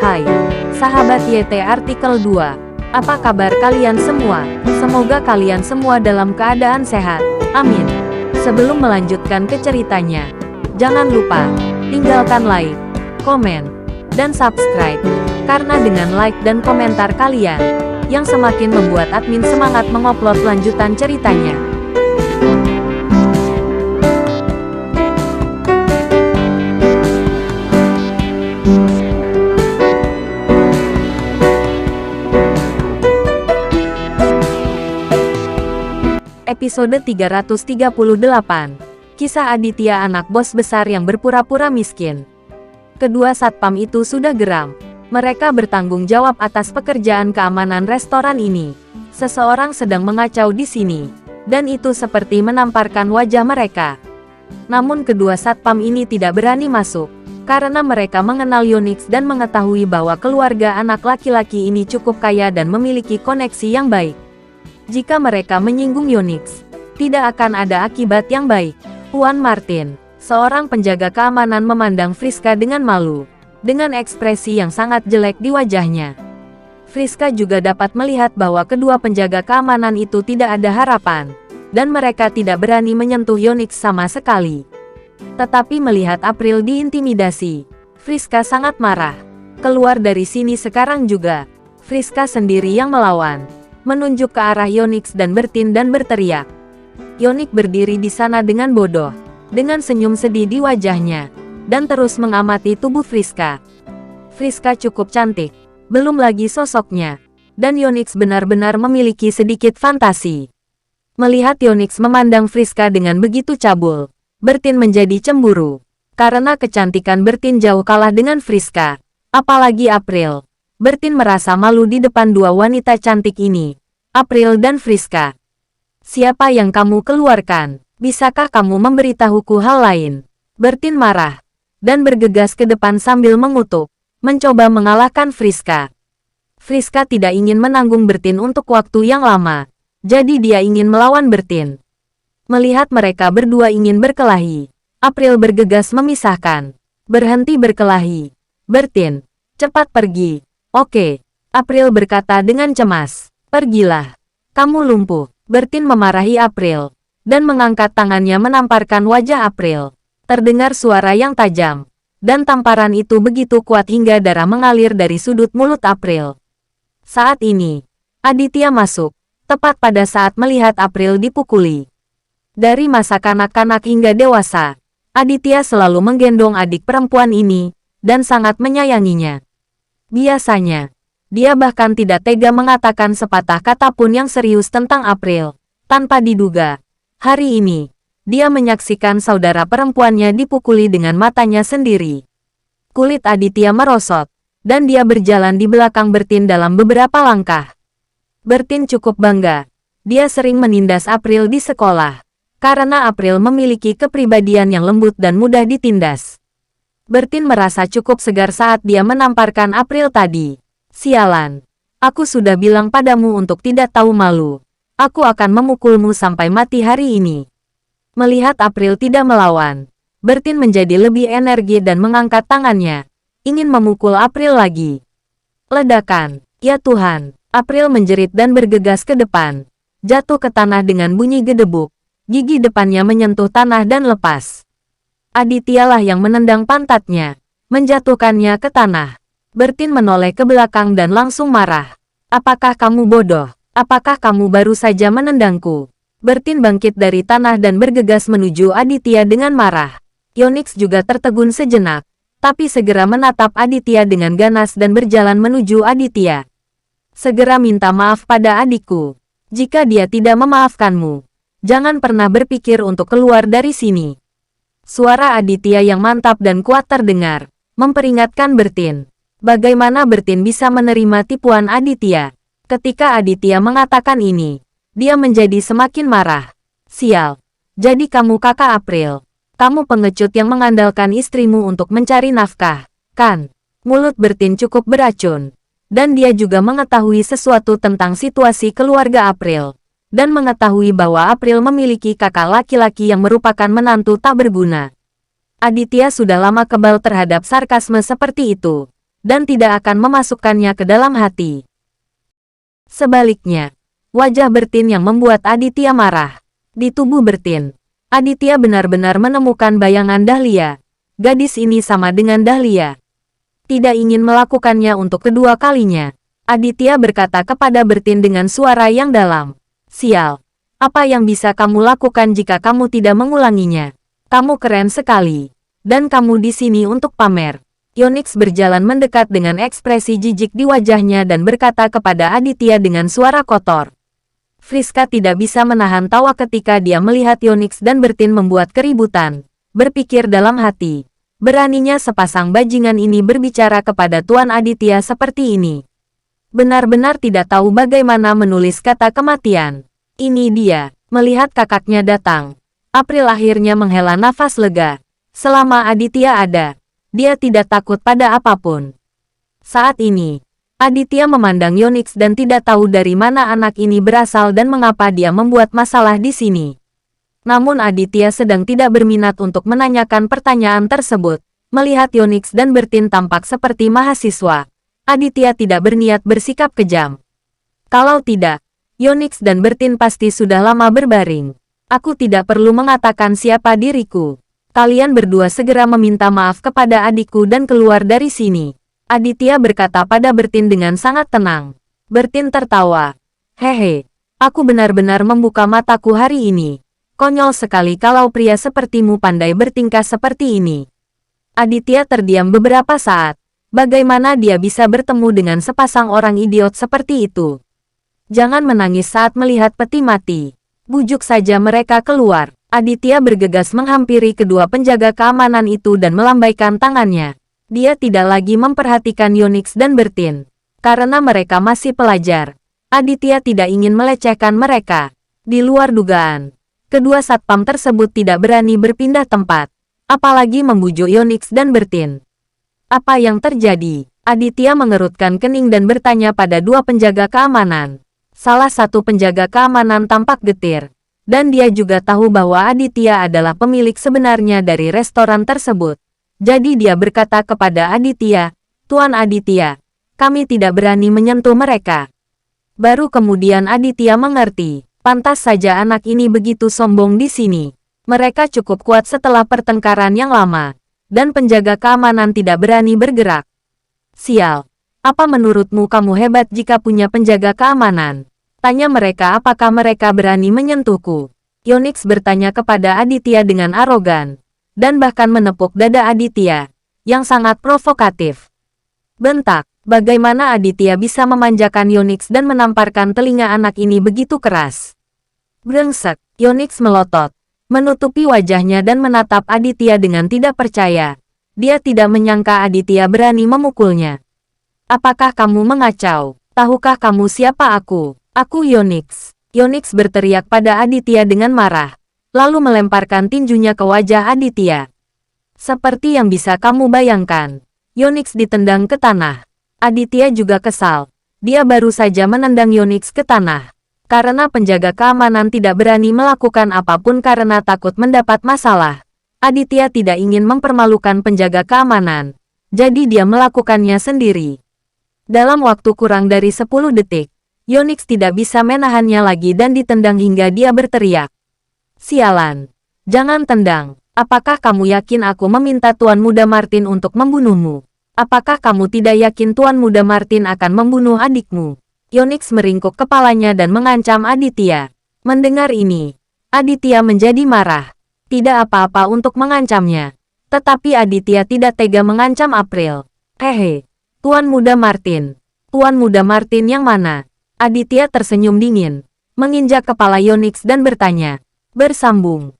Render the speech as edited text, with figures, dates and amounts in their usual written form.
Hai, sahabat YT Artikel 2. Apa kabar kalian semua? Semoga kalian semua dalam keadaan sehat. Amin. Sebelum melanjutkan ke ceritanya, jangan lupa tinggalkan like, komen, dan subscribe. Karena dengan like dan komentar kalian, yang semakin membuat admin semangat mengupload lanjutan ceritanya. Episode 338. Kisah Aditya, anak bos besar yang berpura-pura miskin. Kedua satpam itu sudah geram. Mereka bertanggung jawab atas pekerjaan keamanan restoran ini. Seseorang sedang mengacau di sini, dan itu seperti menamparkan wajah mereka. Namun kedua satpam ini tidak berani masuk, karena mereka mengenal Yonix dan mengetahui bahwa keluarga anak laki-laki ini cukup kaya dan memiliki koneksi yang baik. Jika mereka menyinggung Yonix, tidak akan ada akibat yang baik. Juan Martin, seorang penjaga keamanan, memandang Friska dengan malu, dengan ekspresi yang sangat jelek di wajahnya. Friska juga dapat melihat bahwa kedua penjaga keamanan itu tidak ada harapan, dan mereka tidak berani menyentuh Yonix sama sekali. Tetapi melihat April diintimidasi, Friska sangat marah. Keluar dari sini sekarang juga. Friska sendiri yang melawan, menunjuk ke arah Yonix dan Bertin dan berteriak. Yonix berdiri di sana dengan bodoh, dengan senyum sedih di wajahnya, dan terus mengamati tubuh Friska. Friska cukup cantik, belum lagi sosoknya, dan Yonix benar-benar memiliki sedikit fantasi. Melihat Yonix memandang Friska dengan begitu cabul, Bertin menjadi cemburu. Karena kecantikan Bertin jauh kalah dengan Friska, apalagi April. Bertin merasa malu di depan dua wanita cantik ini, April dan Friska. Siapa yang kamu keluarkan? Bisakah kamu memberitahuku hal lain? Bertin marah, dan bergegas ke depan sambil mengutuk, mencoba mengalahkan Friska. Friska tidak ingin menanggung Bertin untuk waktu yang lama, jadi dia ingin melawan Bertin. Melihat mereka berdua ingin berkelahi, April bergegas memisahkan. Berhenti berkelahi. Bertin, cepat pergi. Oke, April berkata dengan cemas. Pergilah. Kamu lumpuh. Bertin memarahi April, dan mengangkat tangannya menamparkan wajah April. Terdengar suara yang tajam, dan tamparan itu begitu kuat hingga darah mengalir dari sudut mulut April. Saat ini, Aditya masuk, tepat pada saat melihat April dipukuli. Dari masa kanak-kanak hingga dewasa, Aditya selalu menggendong adik perempuan ini, dan sangat menyayanginya. Biasanya, dia bahkan tidak tega mengatakan sepatah kata pun yang serius tentang April. Tanpa diduga, hari ini, dia menyaksikan saudara perempuannya dipukuli dengan matanya sendiri. Kulit Aditya merosot, dan dia berjalan di belakang Bertin dalam beberapa langkah. Bertin cukup bangga. Dia sering menindas April di sekolah, karena April memiliki kepribadian yang lembut dan mudah ditindas. Bertin merasa cukup segar saat dia menamparkan April tadi. Sialan, aku sudah bilang padamu untuk tidak tahu malu. Aku akan memukulmu sampai mati hari ini. Melihat April tidak melawan, Bertin menjadi lebih energi dan mengangkat tangannya, ingin memukul April lagi. Ledakan, ya Tuhan, April menjerit dan bergegas ke depan, jatuh ke tanah dengan bunyi gedebuk. Gigi depannya menyentuh tanah dan lepas. Adityalah yang menendang pantatnya, menjatuhkannya ke tanah. Bertin menoleh ke belakang dan langsung marah. Apakah kamu bodoh? Apakah kamu baru saja menendangku? Bertin bangkit dari tanah dan bergegas menuju Aditya dengan marah. Yonix juga tertegun sejenak, tapi segera menatap Aditya dengan ganas dan berjalan menuju Aditya. Segera minta maaf pada adikku. Jika dia tidak memaafkanmu, jangan pernah berpikir untuk keluar dari sini. Suara Aditya yang mantap dan kuat terdengar, memperingatkan Bertin. Bagaimana Bertin bisa menerima tipuan Aditya? Ketika Aditya mengatakan ini, dia menjadi semakin marah. Sial, jadi kamu kakak April. Kamu pengecut yang mengandalkan istrimu untuk mencari nafkah, kan? Mulut Bertin cukup beracun, dan dia juga mengetahui sesuatu tentang situasi keluarga April, dan mengetahui bahwa April memiliki kakak laki-laki yang merupakan menantu tak berguna. Aditya sudah lama kebal terhadap sarkasme seperti itu. dan tidak akan memasukkannya ke dalam hati. Sebaliknya, wajah Bertin yang membuat Aditya marah. Di tubuh Bertin, Aditya benar-benar menemukan bayangan Dahlia. Gadis ini sama dengan Dahlia. Tidak ingin melakukannya untuk kedua kalinya. Aditya berkata kepada Bertin dengan suara yang dalam. Sial, apa yang bisa kamu lakukan jika kamu tidak mengulanginya? Kamu keren sekali. Dan kamu di sini untuk pamer. Yonix berjalan mendekat dengan ekspresi jijik di wajahnya dan berkata kepada Aditya dengan suara kotor. Friska tidak bisa menahan tawa ketika dia melihat Yonix dan Bertin membuat keributan. Berpikir dalam hati, beraninya sepasang bajingan ini berbicara kepada Tuan Aditya seperti ini. Benar-benar tidak tahu bagaimana menulis kata kematian. Ini dia, melihat kakaknya datang. April akhirnya menghela nafas lega. Selama Aditya ada, dia tidak takut pada apapun. Saat ini, Aditya memandang Yonix dan tidak tahu dari mana anak ini berasal dan mengapa dia membuat masalah di sini. Namun Aditya sedang tidak berminat untuk menanyakan pertanyaan tersebut. Melihat Yonix dan Bertin tampak seperti mahasiswa, Aditya tidak berniat bersikap kejam. Kalau tidak, Yonix dan Bertin pasti sudah lama berbaring. Aku tidak perlu mengatakan siapa diriku. Kalian berdua segera meminta maaf kepada adikku dan keluar dari sini. Aditya berkata pada Bertin dengan sangat tenang. Bertin tertawa. Hehe, aku benar-benar membuka mataku hari ini. Konyol sekali kalau pria sepertimu pandai bertingkah seperti ini. Aditya terdiam beberapa saat. Bagaimana dia bisa bertemu dengan sepasang orang idiot seperti itu? Jangan menangis saat melihat peti mati. Bujuk saja mereka keluar. Aditya bergegas menghampiri kedua penjaga keamanan itu dan melambaikan tangannya. Dia tidak lagi memperhatikan Yonix dan Bertin. Karena mereka masih pelajar, Aditya tidak ingin melecehkan mereka. Di luar dugaan, kedua satpam tersebut tidak berani berpindah tempat, apalagi membujuk Yonix dan Bertin. Apa yang terjadi? Aditya mengerutkan kening dan bertanya pada dua penjaga keamanan. Salah satu penjaga keamanan tampak getir, dan dia juga tahu bahwa Aditya adalah pemilik sebenarnya dari restoran tersebut. Jadi dia berkata kepada Aditya, Tuan Aditya, kami tidak berani menyentuh mereka. Baru kemudian Aditya mengerti, pantas saja anak ini begitu sombong di sini. Mereka cukup kuat setelah pertengkaran yang lama, dan penjaga keamanan tidak berani bergerak. Sial, apa menurutmu kamu hebat jika punya penjaga keamanan? Tanya mereka apakah mereka berani menyentuhku. Yonix bertanya kepada Aditya dengan arogan. Dan bahkan menepuk dada Aditya, yang sangat provokatif. Bentak, bagaimana Aditya bisa memanjakan Yonix dan menamparkan telinga anak ini begitu keras? Brengsek, Yonix melotot, menutupi wajahnya dan menatap Aditya dengan tidak percaya. Dia tidak menyangka Aditya berani memukulnya. Apakah kamu mengacau? Tahukah kamu siapa aku? Aku Yonix. Yonix berteriak pada Aditya dengan marah. Lalu melemparkan tinjunya ke wajah Aditya. Seperti yang bisa kamu bayangkan, Yonix ditendang ke tanah. Aditya juga kesal. Dia baru saja menendang Yonix ke tanah. Karena penjaga keamanan tidak berani melakukan apapun karena takut mendapat masalah. Aditya tidak ingin mempermalukan penjaga keamanan. Jadi dia melakukannya sendiri. Dalam waktu kurang dari 10 detik, Yonix tidak bisa menahannya lagi dan ditendang hingga dia berteriak. Sialan. Jangan tendang. Apakah kamu yakin aku meminta Tuan Muda Martin untuk membunuhmu? Apakah kamu tidak yakin Tuan Muda Martin akan membunuh adikmu? Yonix meringkuk kepalanya dan mengancam Aditya. Mendengar ini, Aditya menjadi marah. Tidak apa-apa untuk mengancamnya. Tetapi Aditya tidak tega mengancam April. Hehe, Tuan Muda Martin. Tuan Muda Martin yang mana? Aditya tersenyum dingin, menginjak kepala Yonix dan bertanya. Bersambung.